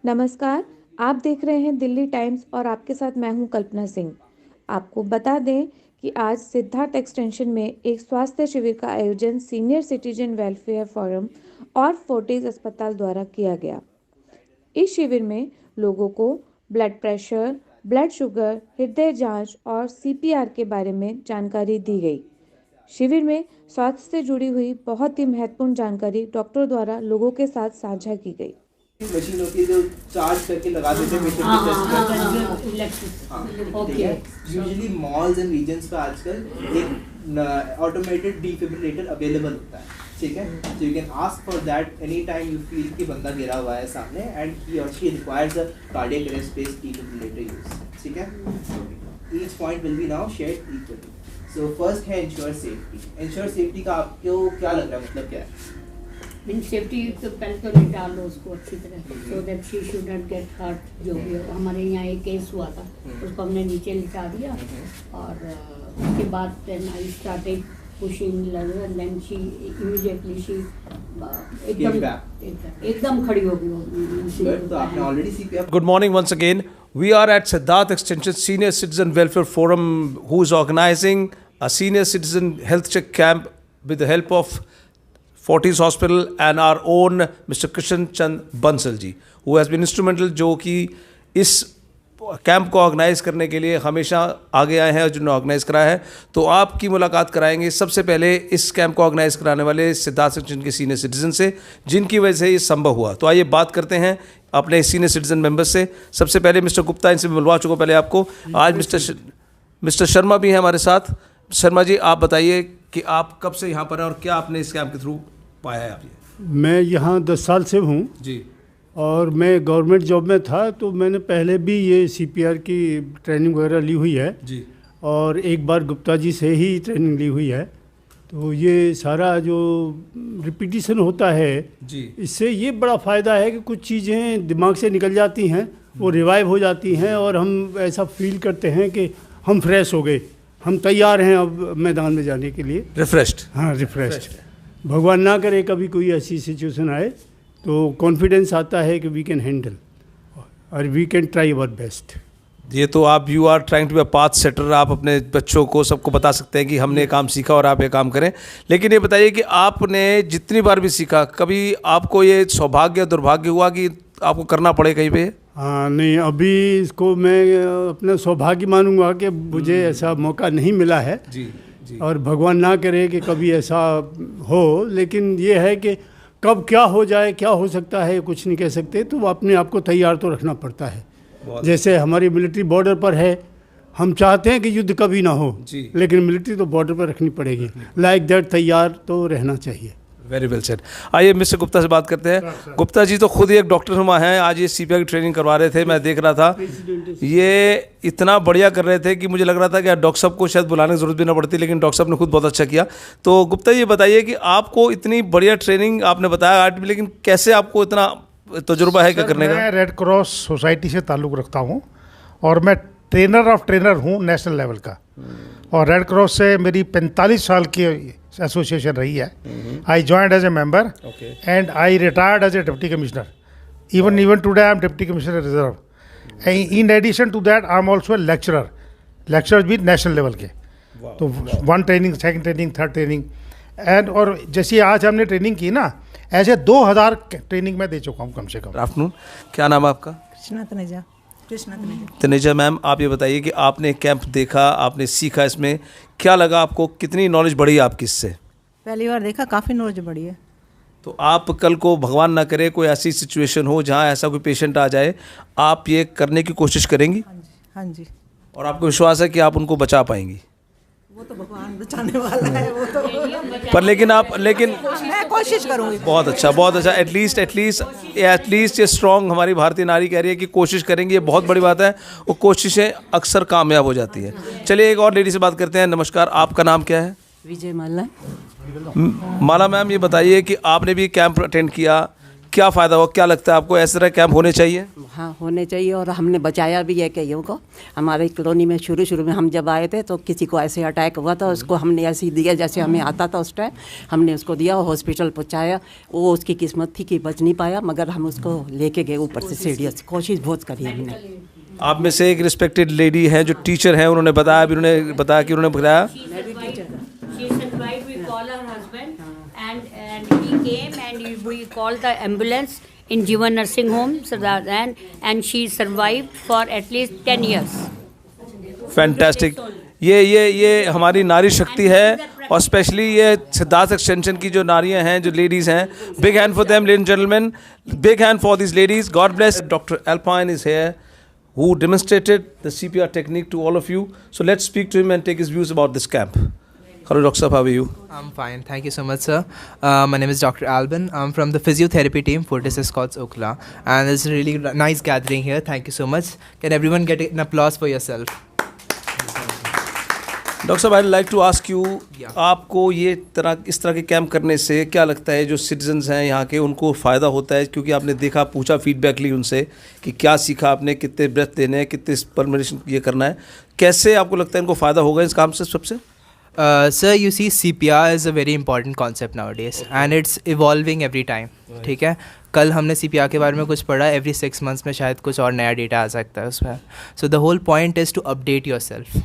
नमस्कार। आप देख रहे हैं दिल्ली टाइम्स और आपके साथ मैं हूं कल्पना सिंह। आपको बता दें कि आज सिद्धार्थ एक्सटेंशन में एक स्वास्थ्य शिविर का आयोजन सीनियर सिटीजन वेलफेयर फोरम और फोर्टिस अस्पताल द्वारा किया गया। इस शिविर में लोगों को ब्लड प्रेशर, ब्लड शुगर, हृदय जांच और सीपीआर के बारे में जानकारी दी गई। शिविर में स्वास्थ्य से जुड़ी हुई बहुत ही महत्वपूर्ण जानकारी डॉक्टर द्वारा लोगों के साथ साझा की गई। मशीन होती है जो चार्ज करके लगा देते हैं पेशेंट के चेस्ट पर। ठीक है, यूजुअली मॉल्स एंड रीजन्स पे आजकल एक ऑटोमेटेड डिफिब्रिलेटर अवेलेबल होता है। ठीक है, so you can ask for that anytime you feel कि बंदा गिरा हुआ है सामने and he or she requires a cardiac arrest based defibrillator use. ठीक है, each point will be now shared equally. So first है ensure safety. Ensure safety का आपको क्या लग रहा है, मतलब क्या है? इन सेफ्टी तो पहले तो निकाल लो उसको अच्छी तरह, so that she should not get hurt. जो भी हमारे यहाँ एक केस हुआ था, उसको हमने नीचे लिटा दिया और उसके बाद then I started pushing lower and then she immediately she एकदम खड़ी हो गई। तो आपने already CPR. Good morning once again. We are at Siddharth Extension Senior Citizen Welfare Forum, who is organizing a senior citizen health check camp with the help of Fortis Hospital and our own Mr. Krishan Chand Bansal ji, who has been instrumental, जो कि इस camp को organise करने के लिए हमेशा आगे आए हैं और जिन्होंने ऑर्गेनाइज कराया है। तो आपकी मुलाकात कराएंगे सबसे पहले इस कैंप को ऑर्गेनाइज कराने वाले सिद्धार्थ एक्सटेंशन के सीनियर सिटीजन से, जिनकी वजह से ये संभव हुआ। तो आइए बात करते हैं अपने सीनियर सिटीजन मेंबर्स से। सबसे पहले मिस्टर गुप्ता, इनसे मिलवा चुका पहले आपको। आज मिस्टर शर्मा भी हैं हमारे साथ। शर्मा जी, आप बताइए कि आप कब से यहाँ पर हैं और क्या आपने इस कैंप के थ्रू पाया है आप ये? मैं यहाँ 10 साल से हूँ जी, और मैं गवर्नमेंट जॉब में था, तो मैंने पहले भी ये सीपीआर की ट्रेनिंग वगैरह ली हुई है जी, और एक बार गुप्ता जी से ही ट्रेनिंग ली हुई है। तो ये सारा जो रिपीटिशन होता है जी, इससे ये बड़ा फ़ायदा है कि कुछ चीज़ें दिमाग से निकल जाती हैं, वो रिवाइव हो जाती हैं और हम ऐसा फील करते हैं कि हम फ्रेश हो गए, हम तैयार हैं अब मैदान में जाने के लिए। रिफ्रेश्ड। हाँ, रिफ्रेश। भगवान ना करे कभी कोई ऐसी सिचुएशन आए तो कॉन्फिडेंस आता है कि वी कैन हैंडल और we can try our best. ये तो आप you are trying to be a path setter. आप अपने बच्चों को सबको बता सकते हैं कि हमने काम सीखा और आप ये काम करें। लेकिन ये बताइए कि आपने जितनी बार भी सीखा, कभी आपको ये सौभाग्य दुर्भाग्य हुआ कि आपको करना पड़े कहीं पे? हाँ, नहीं, अभी इसको मैं अपना सौभाग्य मानूंगा कि मुझे ऐसा मौका नहीं मिला है जी जी। और भगवान ना करे कि कभी ऐसा हो। लेकिन ये है कि कब क्या हो जाए, क्या हो सकता है, कुछ नहीं कह सकते। तो अपने आप को तैयार तो रखना पड़ता है। जैसे हमारी मिलिट्री बॉर्डर पर है, हम चाहते हैं कि युद्ध कभी ना हो, लेकिन मिलिट्री तो बॉर्डर पर रखनी पड़ेगी। लाइक दैट तैयार तो रहना चाहिए। Very well said. आइए मिस्टर गुप्ता से बात करते हैं। गुप्ता जी तो खुद ही एक डॉक्टर नुमा हैं। आज ये सीपीआर की ट्रेनिंग करवा रहे थे, मैं देख रहा था। ये इतना बढ़िया कर रहे थे कि मुझे लग रहा था कि डॉक्टर साहब को शायद बुलाने की जरूरत भी ना पड़ती, लेकिन डॉक्टर साहब ने खुद बहुत अच्छा किया। तो गुप्ता ये बताइए कि आपको इतनी बढ़िया ट्रेनिंग आपने बताया आर्ट में, लेकिन कैसे आपको इतना तजुर्बा है क्या करने का? मैं रेड क्रॉस सोसाइटी से ताल्लुक़ रखता हूँ और मैं ट्रेनर ऑफ ट्रेनर हूँ नेशनल लेवल का। और रेड क्रॉस से मेरी 45 साल की एसोसिएशन रही है। I joined as a member and I retired as a deputy commissioner. Even today I am deputy commissioner reserve. In addition to that I am also a lecturer भी national level के। तो 1 training, 2nd training, 3rd training and और जैसे आज हमने training की ना, ऐसे 2000 ट्रेनिंग मैं दे चुका हूँ कम से कम। आफ्टरनून, क्या नाम है आपका? कृष्णा तनेजा मैम, आप ये बताइए कि आपने कैंप देखा, आपने सीखा, इसमें क्या लगा आपको? कितनी नॉलेज बढ़ी आपकी इससे? पहली बार देखा, काफ़ी नॉलेज बढ़ी है। तो आप कल को भगवान ना करे कोई ऐसी सिचुएशन हो जहाँ ऐसा कोई पेशेंट आ जाए, आप ये करने की कोशिश करेंगी? हाँ जी। और आपको विश्वास है कि आप उनको बचा पाएंगी? वो तो भगवान बचाने वाला है, वो तो पर लेकिन मैं कोशिश करूँगी। बहुत अच्छा, बहुत अच्छा। एटलीस्ट ये स्ट्रॉन्ग हमारी भारतीय नारी कह रही है कि कोशिश करेंगे, ये बहुत बड़ी बात है। वो कोशिशें अक्सर कामयाब हो जाती है। चलिए एक और लेडी से बात करते हैं। नमस्कार, आपका नाम क्या है? विजय माला। माला मैम, ये बताइए कि आपने भी कैंप अटेंड किया, क्या फ़ायदा हुआ, क्या लगता है आपको इस तरह कैंप होने चाहिए? हाँ होने चाहिए, और हमने बचाया भी है कईयों को। हमारे कॉलोनी में शुरू में हम जब आए थे तो किसी को ऐसे अटैक हुआ था, उसको हमने ऐसे ही दिया जैसे हमें आता था उस टाइम, हमने उसको दिया, हॉस्पिटल पहुँचाया। वो उसकी किस्मत थी कि बच नहीं पाया, मगर हम उसको लेके गए ऊपर से सीढ़ियों से, कोशिश बहुत करी हमने। आप में से एक रिस्पेक्टेड लेडी हैं जो टीचर हैं, उन्होंने बताया कि उन्होंने बताया She survived. We call her husband, and he came and we called the ambulance in Jivan Nursing Home, and she survived for at least 10 years. Fantastic. ये हमारी नारी शक्ति है, और स्पेशली ये सिद्धार्थ एक्सटेंशन की जो नारियां हैं, जो लेडीज़ हैं, big hand for them ladies and gentleman, big hand for this ladies. God bless. Doctor Alpine is here, who demonstrated the CPR technique to all of you. So let's speak to him and take his views about this camp. Hello, Dr. Saab, how are you? I'm fine. Thank you so much, sir. My name is Dr. Alban. I'm from the physiotherapy team, Fortis Escorts, Okla. And it's a really nice gathering here. Thank you so much. Can everyone get an applause for yourself? Doctor साहब, I'd like to ask you, आपको ये इस तरह के camp करने से क्या लगता है जो सिटीजन्स हैं यहाँ के, उनको फ़ायदा होता है? क्योंकि आपने देखा, पूछा, फीडबैक ली उनसे कि क्या सीखा आपने, कितने ब्रेथ देने हैं, कितने परमिशन ये करना है, कैसे आपको लगता है इनको फ़ायदा होगा इस काम से? सबसे Sir, you see, CPR is a very important concept nowadays, and it's evolving every time. ठीक है, कल हमने CPR के बारे में कुछ पढ़ा, every 6 months में शायद कुछ और नया डेटा आ सकता है उसमें। So the whole point is to update yourself.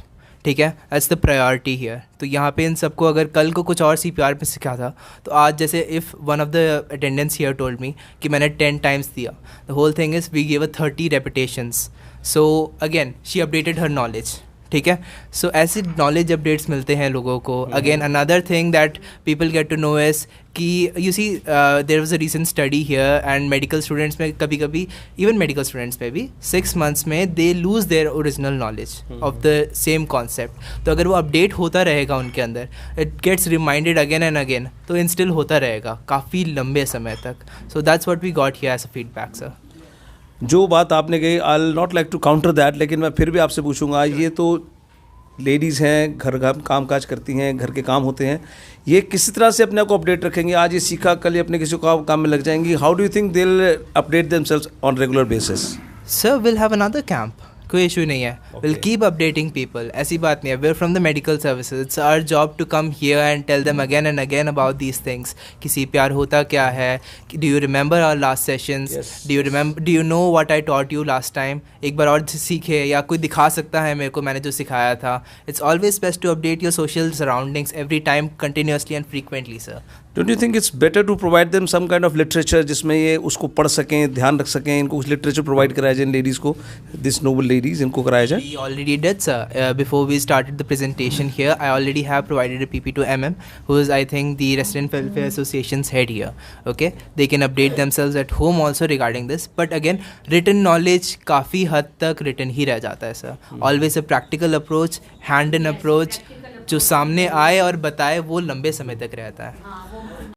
ठीक है, that's the priority here. तो यहाँ पे इन सबको अगर कल को कुछ और CPR पे सीखा था, तो आज जैसे if one of the attendants here told me कि मैंने 10 times दिया, the whole thing is we gave her 30 repetitions. So again, she updated her knowledge. ठीक है, सो ऐसे नॉलेज अपडेट्स मिलते हैं लोगों को। Again another thing that people get to know is कि you see there was a recent study here, and medical students में कभी कभी, इवन मेडिकल स्टूडेंट्स में भी 6 months में they lose their original knowledge of the same concept. तो अगर वो अपडेट होता रहेगा उनके अंदर, it gets reminded again and again, तो इंस्टिल होता रहेगा काफ़ी लंबे समय तक। So that's what we got here as a feedback, sir. जो बात आपने कही, I will not like to counter that, लेकिन मैं फिर भी आपसे पूछूंगा, ये तो लेडीज़ हैं, घर काम काज करती हैं, घर के काम होते हैं, ये किसी तरह से अपने आप को अपडेट रखेंगे? आज ये सीखा, कल ये अपने किसी को काम में लग जाएंगी। How do you think they will update themselves on regular basis? Sir, will have another camp, कोई इशू नहीं है। विल कीप अपडेटिंग पीपल, ऐसी बात नहीं है। We are from the medical services, it's our job to come here and tell them again and again about these things कि CPR होता क्या है, do you remember our last sessions, do you know what I taught you last time, एक बार और सीखे, या कोई दिखा सकता है मेरे को मैंने जो सिखाया था। It's always best to update your social surroundings every time, continuously and frequently, sir. Don't you think it's better to provide them some kind of literature जिसमें ये उसको पढ़ सकें, ध्यान रख सकें, इनको कुछ लिटरेचर प्रोवाइड कराया जाए लेडीज़ को, दिस नोबल लेडीज़, इनको कराया जाए? We already did, sir. Before we started the presentation here, I already have provided a PP to MM, who is, I think, the Resident Welfare Association's head here. Okay, they can update themselves at home also regarding this. But again, written knowledge काफ़ी हद तक written ही रह जाता है, sir. Always a practical approach, hand-in approach, जो सामने आए और बताए वो लंबे समय तक रहता है।